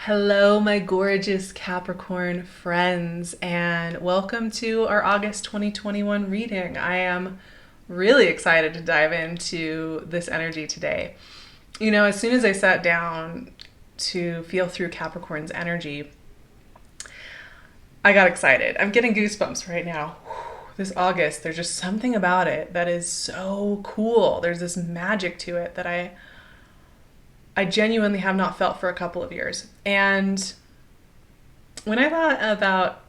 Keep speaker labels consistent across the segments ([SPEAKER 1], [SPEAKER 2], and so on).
[SPEAKER 1] Hello, my gorgeous Capricorn friends, and welcome to our August 2021 reading. I am really excited to dive into this energy today. You know, as soon as I sat down to feel through Capricorn's energy, I got excited. I'm getting goosebumps right now. This August, there's just something about it that is so cool. There's this magic to it that I genuinely have not felt for a couple of years. And when I thought about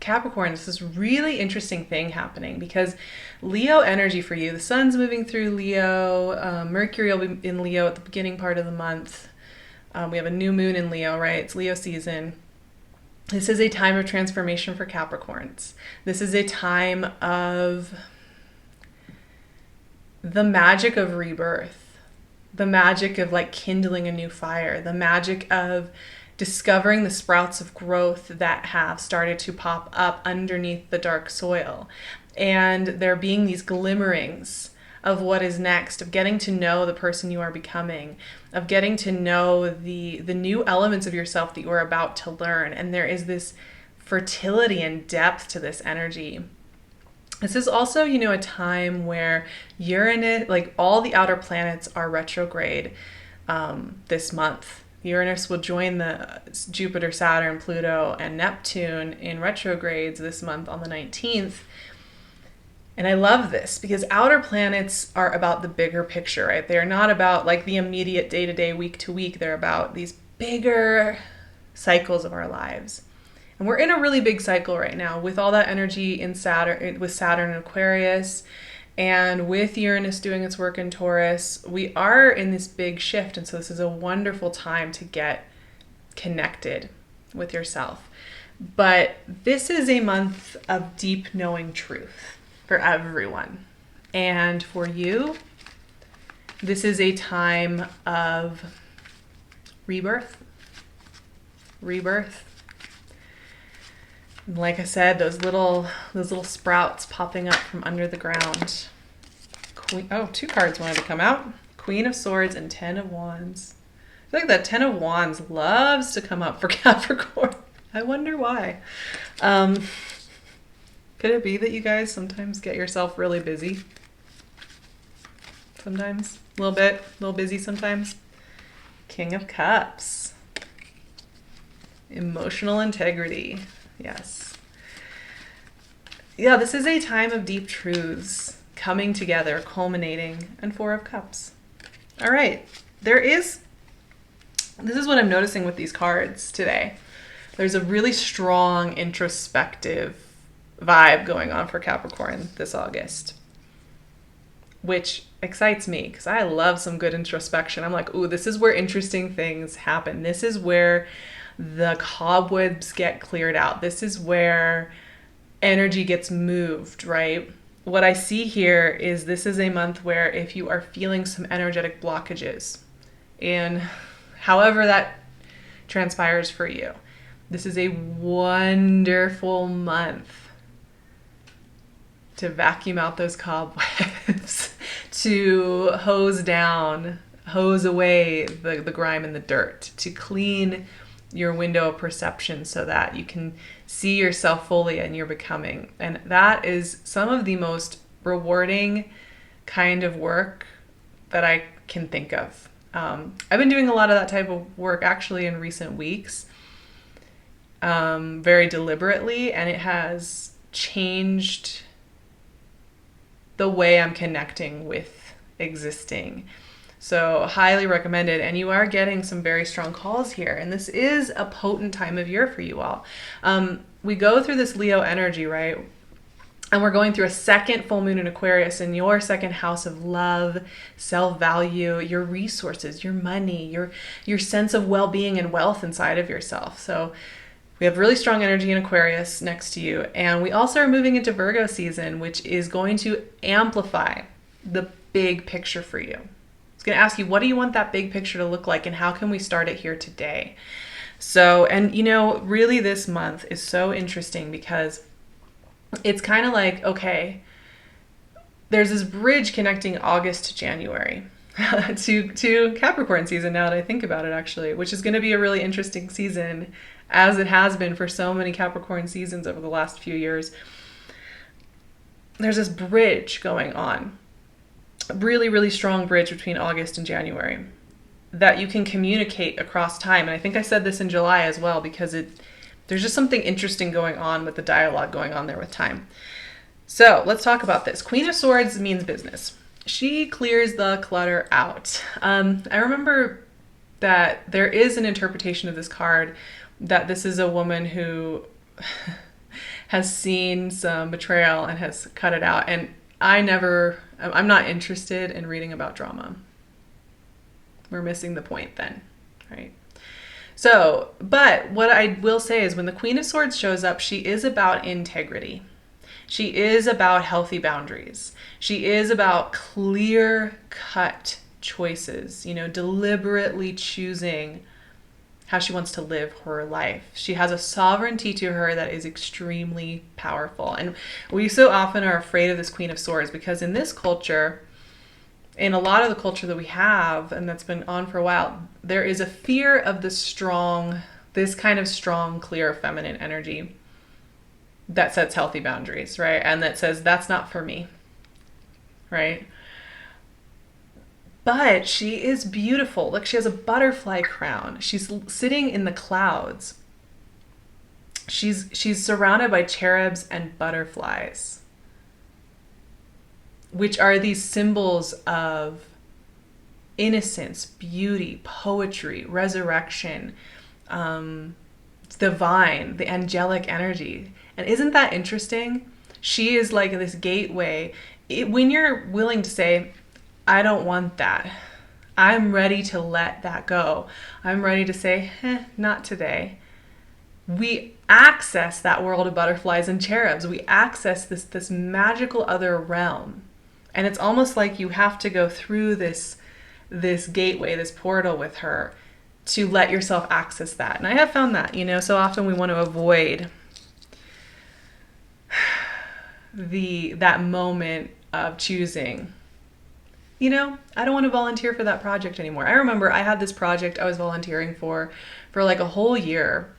[SPEAKER 1] Capricorn, this is really interesting thing happening because Leo energy for you, the sun's moving through Leo, Mercury will be in Leo at the beginning part of the month. We have a new moon in Leo, right? It's Leo season. This is a time of transformation for Capricorns. This is a time of the magic of rebirth, the magic of like kindling a new fire, the magic of discovering the sprouts of growth that have started to pop up underneath the dark soil. And there being these glimmerings of what is next, of getting to know the person you are becoming, of getting to know the new elements of yourself that you are about to learn. And there is this fertility and depth to this energy. This is also, you know, a time where Uranus, like all the outer planets are retrograde this month. Uranus will join the Jupiter, Saturn, Pluto, and Neptune in retrogrades this month on the 19th. And I love this because outer planets are about the bigger picture, right? They're not about like the immediate day-to-day, week-to-week. They're about these bigger cycles of our lives. And we're in a really big cycle right now with all that energy in Saturn, with Saturn and Aquarius, and with Uranus doing its work in Taurus. We are in this big shift, and so this is a wonderful time to get connected with yourself. But this is a month of deep knowing truth for everyone. And for you, this is a time of rebirth. Like I said, those little sprouts popping up from under the ground. Two cards wanted to come out. Queen of Swords and Ten of Wands. I feel like that Ten of Wands loves to come up for Capricorn. I wonder why. Could it be that you guys sometimes get yourself really busy? Sometimes. A little busy sometimes. King of Cups. Emotional integrity. Yes. Yeah, this is a time of deep truths coming together, culminating, and Four of Cups. All right. This is what I'm noticing with these cards today. There's a really strong introspective vibe going on for Capricorn this August, which excites me because I love some good introspection. I'm like, ooh, this is where interesting things happen. This is where the cobwebs get cleared out. This is where energy gets moved, right? What I see here is this is a month where if you are feeling some energetic blockages, and however that transpires for you, this is a wonderful month to vacuum out those cobwebs, to hose away the grime and the dirt, to clean your window of perception so that you can see yourself fully and you're becoming. And that is some of the most rewarding kind of work that I can think of. I've been doing a lot of that type of work actually in recent weeks, very deliberately, and it has changed the way I'm connecting with existing. So highly recommended. And you are getting some very strong calls here. And this is a potent time of year for you all. We go through this Leo energy, right? And we're going through a second full moon in Aquarius in your second house of love, self-value, your resources, your money, your sense of well-being and wealth inside of yourself. So we have really strong energy in Aquarius next to you. And we also are moving into Virgo season, which is going to amplify the big picture for you. Going to ask you, what do you want that big picture to look like, and how can we start it here today? So, and you know, really this month is so interesting because it's kind of like, okay, there's this bridge connecting August to January. to Capricorn season now that I think about it, actually, which is going to be a really interesting season, as it has been for so many Capricorn seasons over the last few years. There's this bridge going on, a really, really strong bridge between August and January that you can communicate across time. And I think I said this in July as well, because there's just something interesting going on with the dialogue going on there with time. So let's talk about this. Queen of Swords means business. She clears the clutter out. I remember that there is an interpretation of this card that this is a woman who has seen some betrayal and has cut it out. And I'm not interested in reading about drama. We're missing the point then, right? So, but what I will say is when the Queen of Swords shows up, she is about integrity. She is about healthy boundaries. She is about clear-cut choices, deliberately choosing how she wants to live her life. She has a sovereignty to her that is extremely powerful. And we so often are afraid of this Queen of Swords because in this culture, in a lot of the culture that we have, and that's been on for a while, there is a fear of this kind of strong, clear, feminine energy that sets healthy boundaries, right? And that says, that's not for me, right? But she is beautiful. Look, she has a butterfly crown. She's sitting in the clouds. She's surrounded by cherubs and butterflies, which are these symbols of innocence, beauty, poetry, resurrection, divine, the angelic energy. And isn't that interesting? She is like this gateway. When you're willing to say, I don't want that. I'm ready to let that go. I'm ready to say, not today. We access that world of butterflies and cherubs. We access this magical other realm. And it's almost like you have to go through this gateway, this portal with her to let yourself access that. And I have found that, so often we want to avoid that moment of choosing. I don't want to volunteer for that project anymore. I remember I had this project I was volunteering for like a whole year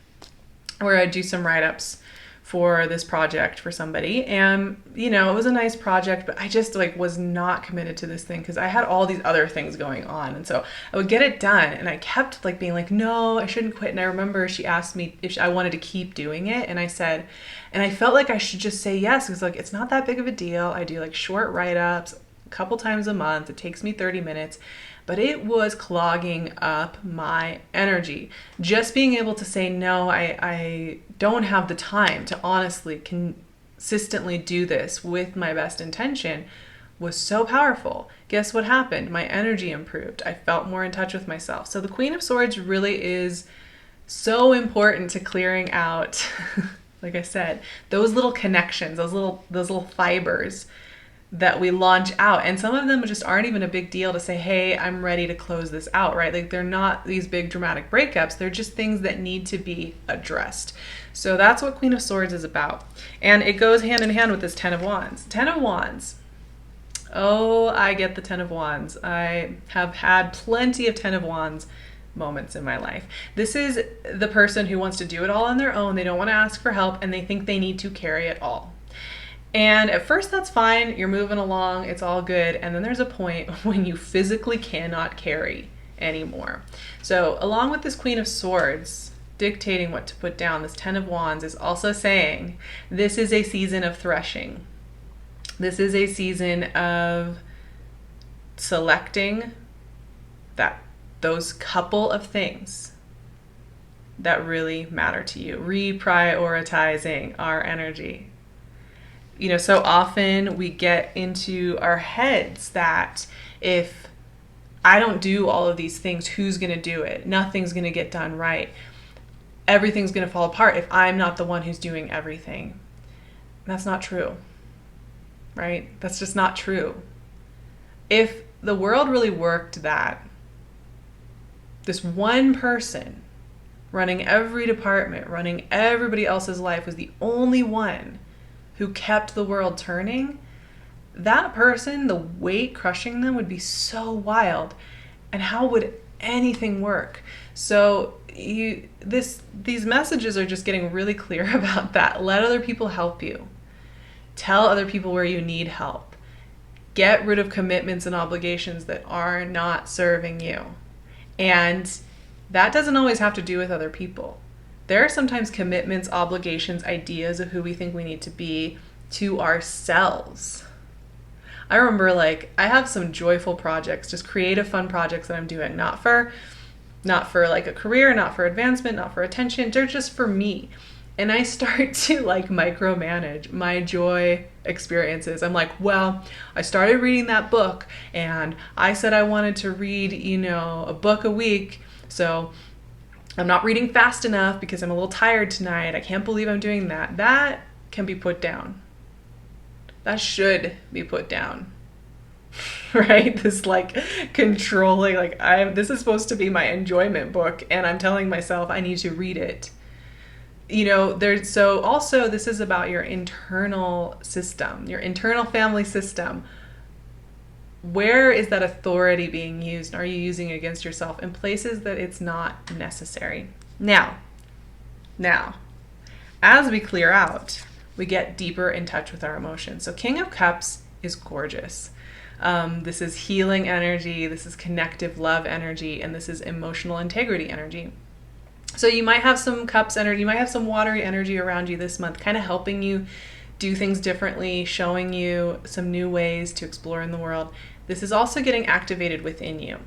[SPEAKER 1] where I'd do some write-ups for this project for somebody. And, it was a nice project, but I just was not committed to this thing because I had all these other things going on. And so I would get it done and I kept being like, no, I shouldn't quit. And I remember she asked me if I wanted to keep doing it. And I said, and I felt like I should just say yes. Because it's not that big of a deal. I do short write-ups a couple times a month. It takes me 30 minutes. But it was clogging up my energy. Just being able to say, no, I don't have the time to honestly consistently do this with my best intention was so powerful. Guess what happened? My energy improved. I felt more in touch with myself. So the Queen of Swords really is so important to clearing out, like I said, those little connections, those little fibers that we launch out. And some of them just aren't even a big deal to say, hey, I'm ready to close this out, right? They're not these big dramatic breakups. They're just things that need to be addressed. So that's what Queen of Swords is about. And it goes hand in hand with this Ten of Wands. Ten of Wands. Oh, I get the Ten of Wands. I have had plenty of Ten of Wands moments in my life. This is the person who wants to do it all on their own. They don't want to ask for help and they think they need to carry it all. And at first that's fine, you're moving along, it's all good, and then there's a point when you physically cannot carry anymore. So along with this Queen of Swords dictating what to put down, this Ten of Wands is also saying this is a season of threshing. This is a season of selecting those couple of things that really matter to you, reprioritizing our energy. So often we get into our heads that if I don't do all of these things, who's going to do it? Nothing's going to get done right. Everything's going to fall apart if I'm not the one who's doing everything. That's not true, right? That's just not true. If the world really worked that this one person running every department, running everybody else's life was the only one who kept the world turning, that person, the weight crushing them would be so wild. And how would anything work? So these messages are just getting really clear about that. Let other people help you. Tell other people where you need help. Get rid of commitments and obligations that are not serving you. And that doesn't always have to do with other people. There are sometimes commitments, obligations, ideas of who we think we need to be to ourselves. I remember, like, I have some joyful projects, just creative, fun projects that I'm doing, not for like a career, not for advancement, not for attention. They're just for me. And I start to like micromanage my joy experiences. I'm like, well, I started reading that book and I said I wanted to read, a book a week. So I'm not reading fast enough because I'm a little tired tonight. I can't believe I'm doing that. That can be put down. That should be put down. Right? This like controlling, like this is supposed to be my enjoyment book and I'm telling myself I need to read it. So also this is about your internal system, your internal family system. Where is that authority being used? Are you using it against yourself in places that it's not necessary? Now, as we clear out, we get deeper in touch with our emotions. So King of Cups is gorgeous. This is healing energy, this is connective love energy, and this is emotional integrity energy. So you might have some cups energy, you might have some watery energy around you this month, kind of helping you do things differently, showing you some new ways to explore in the world. This is also getting activated within you.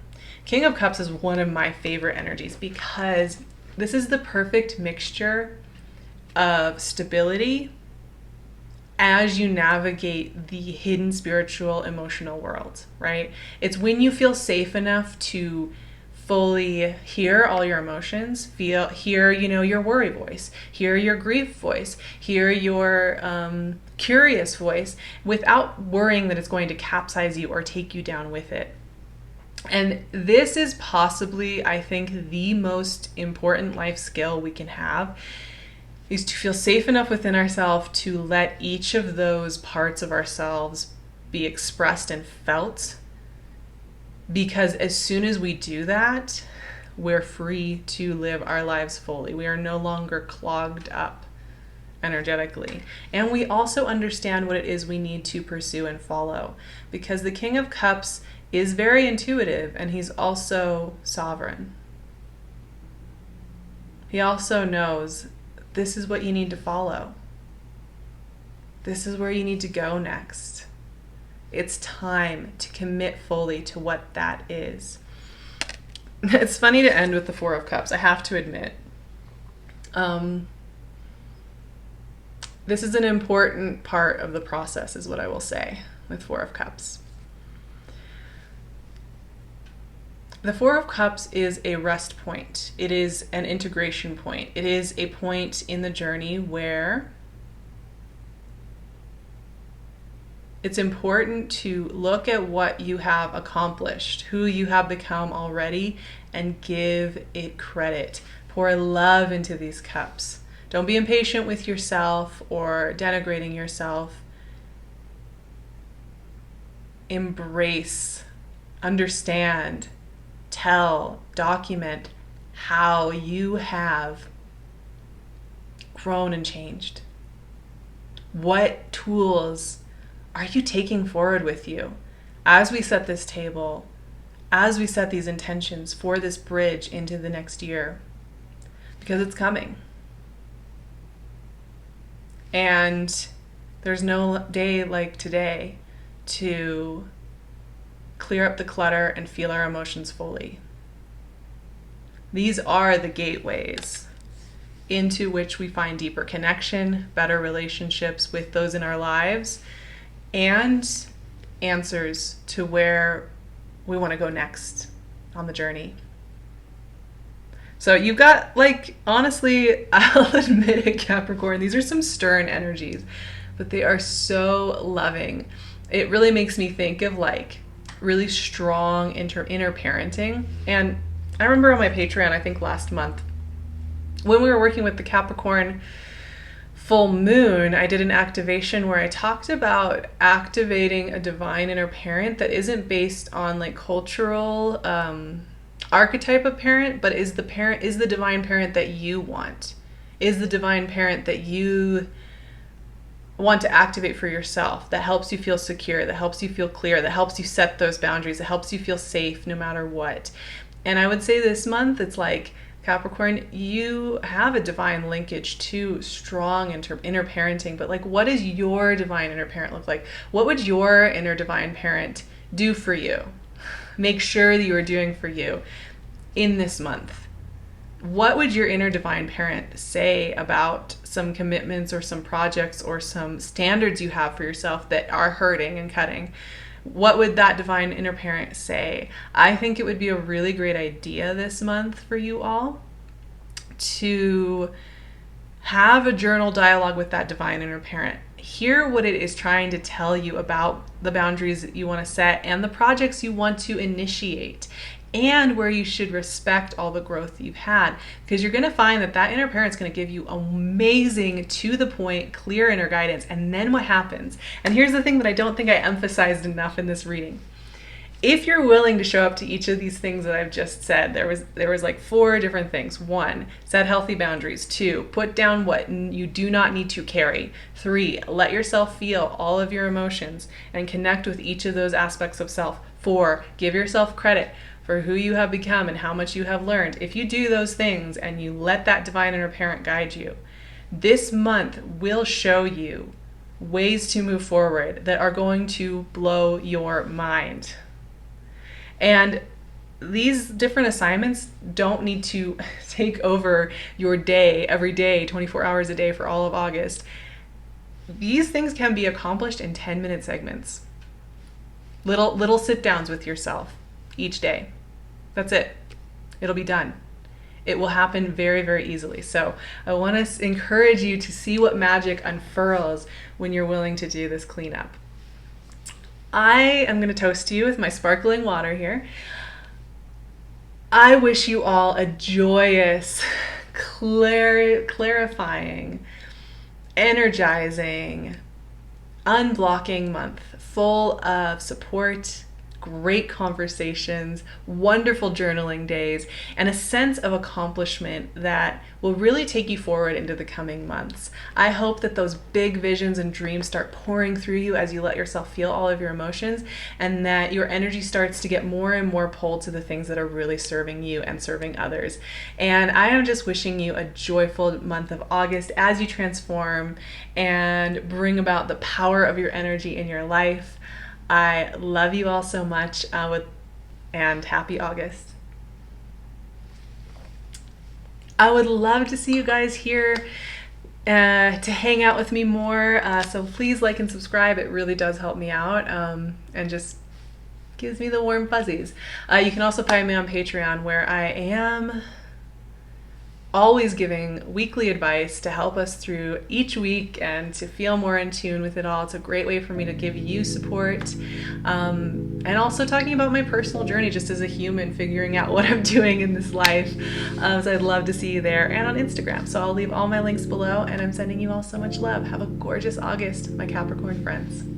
[SPEAKER 1] King of Cups is one of my favorite energies because this is the perfect mixture of stability as you navigate the hidden spiritual emotional world, right? It's when you feel safe enough to fully hear all your emotions, hear your worry voice, hear your grief voice, hear your curious voice without worrying that it's going to capsize you or take you down with it. And this is possibly, I think, the most important life skill we can have, is to feel safe enough within ourselves to let each of those parts of ourselves be expressed and felt. Because as soon as we do that, we're free to live our lives fully. We are no longer clogged up energetically. And we also understand what it is we need to pursue and follow. Because the King of Cups is very intuitive and he's also sovereign. He also knows this is what you need to follow. This is where you need to go next. It's time to commit fully to what that is. It's funny to end with the Four of Cups, I have to admit. This is an important part of the process, is what I will say with Four of Cups. The Four of Cups is a rest point. It is an integration point. It is a point in the journey where it's important to look at what you have accomplished, who you have become already, and give it credit. Pour love into these cups. Don't be impatient with yourself or denigrating yourself. Embrace, understand, tell, document how you have grown and changed. What tools are you taking forward with you as we set this table, as we set these intentions for this bridge into the next year? Because it's coming. And there's no day like today to clear up the clutter and feel our emotions fully. These are the gateways into which we find deeper connection, better relationships with those in our lives, and answers to where we want to go next on the journey. So you've got, like, honestly, I'll admit it, Capricorn, these are some stern energies, but they are so loving. It really makes me think of like really strong inner parenting. And I remember on my Patreon, I think last month, when we were working with the Capricorn full moon, I did an activation where I talked about activating a divine inner parent that isn't based on like cultural archetype of parent, but is the divine parent that you want, is the divine parent that you want to activate for yourself, that helps you feel secure, that helps you feel clear, that helps you set those boundaries, that helps you feel safe no matter what. And I would say this month, it's like, Capricorn, you have a divine linkage to strong inner parenting, but like, what does your divine inner parent look like? What would your inner divine parent do for you? Make sure that you are doing for you in this month. What would your inner divine parent say about some commitments or some projects or some standards you have for yourself that are hurting and cutting? What would that divine inner parent say? I think it would be a really great idea this month for you all to have a journal dialogue with that divine inner parent. Hear what it is trying to tell you about the boundaries that you want to set and the projects you want to initiate, and where you should respect all the growth you've had, because you're going to find that that inner parent's going to give you amazing, to the point, clear inner guidance. And then what happens? And here's the thing that I don't think I emphasized enough in this reading. If you're willing to show up to each of these things that I've just said, there was like 4 different things. 1, set healthy boundaries. 2, put down what you do not need to carry. 3, let yourself feel all of your emotions and connect with each of those aspects of self. 4, give yourself credit for who you have become and how much you have learned. If you do those things and you let that divine inner parent guide you, this month will show you ways to move forward that are going to blow your mind. And these different assignments don't need to take over your day every day, 24 hours a day for all of August. These things can be accomplished in 10-minute segments. Little sit downs with yourself each day. That's it. It'll be done. It will happen very, very easily. So I want to encourage you to see what magic unfurls when you're willing to do this cleanup. I am going to toast you with my sparkling water here. I wish you all a joyous, clarifying, energizing, unblocking month full of support, great conversations, wonderful journaling days, and a sense of accomplishment that will really take you forward into the coming months. I hope that those big visions and dreams start pouring through you as you let yourself feel all of your emotions, and that your energy starts to get more and more pulled to the things that are really serving you and serving others. And I am just wishing you a joyful month of August as you transform and bring about the power of your energy in your life. I love you all so much, and happy August. I would love to see you guys here to hang out with me more. So please like and subscribe. It really does help me out and just gives me the warm fuzzies. You can also find me on Patreon, where I am always giving weekly advice to help us through each week and to feel more in tune with it all. It's a great way for me to give you support, and also talking about my personal journey just as a human, figuring out what I'm doing in this life. So I'd love to see you there, and on Instagram. So I'll leave all my links below, and I'm sending you all so much love. Have a gorgeous August, my Capricorn friends.